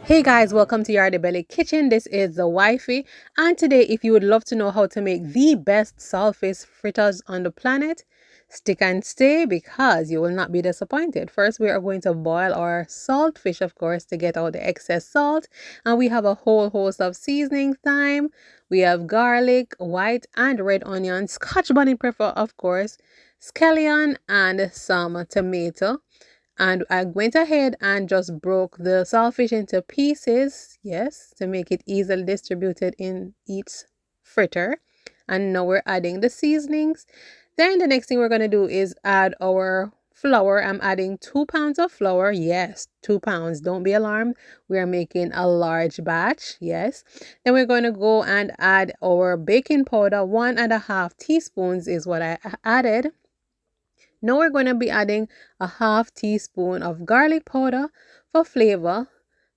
Hey guys, welcome to Yardie Belly Kitchen. This is the wifey, and today, if you would love to know how to make the best saltfish fritters on the planet, stick and stay because you will not be disappointed. First, we are going to boil our saltfish, of course, to get out the excess salt, and we have a whole host of seasoning thyme. We have garlic, white and red onions, scotch bonnet pepper, of course, scallion, and some tomato. And I went ahead and just broke the saltfish into pieces, yes, to make it easily distributed in each fritter. And now we're adding the seasonings. Then the next thing we're going to do is add our flour. I'm adding 2 pounds of flour. Yes, 2 pounds. Don't be alarmed. We are making a large batch. Yes. Then we're going to go and add our baking powder. 1.5 teaspoons is what I added. Now we're going to be adding a half teaspoon of garlic powder for flavor,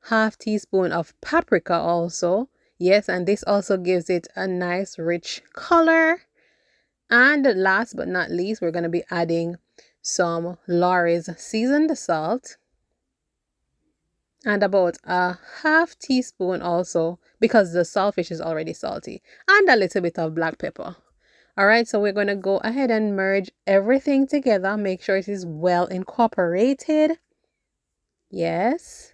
half teaspoon of paprika also. Yes, and this also gives it a nice rich color. And last but not least, we're going to be adding some Lawry's seasoned salt and about a half teaspoon also, because the saltfish is already salty, and a little bit of black pepper. All right, so we're going to go ahead and merge everything together. Make sure it is well incorporated. Yes.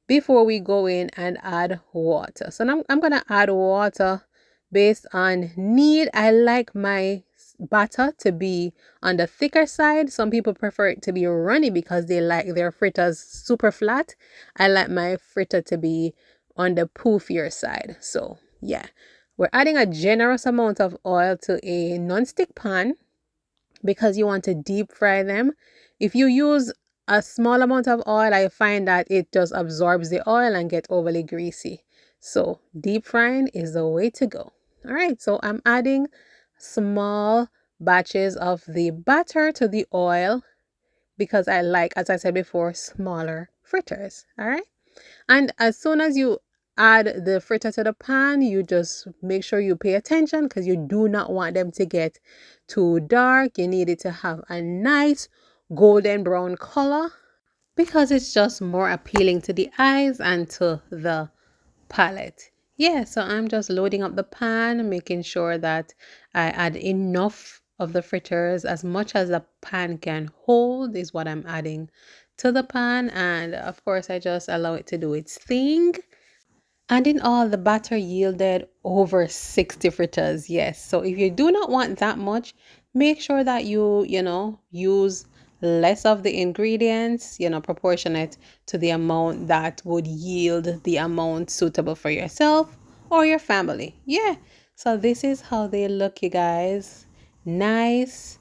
Before we go in and add water. So now I'm going to add water based on need. I like my batter to be on the thicker side. Some people prefer it to be runny because they like their fritters super flat. I like my fritter to be on the poofier side. So yeah. We're adding a generous amount of oil to a non-stick pan because you want to deep fry them. If you use a small amount of oil, I find that it just absorbs the oil and get overly greasy. So deep frying is the way to go. All right, so I'm adding small batches of the batter to the oil because I like, as I said before, smaller fritters. All right. And as soon as you add the fritter to the pan, you just make sure you pay attention because you do not want them to get too dark. You need it to have a nice golden brown color because it's just more appealing to the eyes and to the palate. Yeah, so I'm just loading up the pan, making sure that I add enough of the fritters, as much as the pan can hold is what I'm adding to the pan. And of course, I just allow it to do its thing. And in all, the batter yielded over 60 fritters. Yes. So if you do not want that much, make sure that you use less of the ingredients, proportionate to the amount that would yield the amount suitable for yourself or your family. Yeah. So this is how they look, you guys. Nice,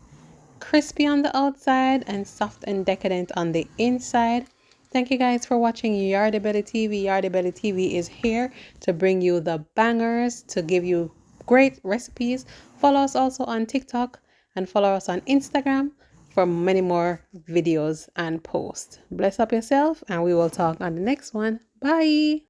crispy on the outside and soft and decadent on the inside. Thank you guys for watching Yardie Belly TV. Yardie Belly TV is here to bring you the bangers, to give you great recipes. Follow us also on TikTok and follow us on Instagram for many more videos and posts. Bless up yourself, and we will talk on the next one. Bye.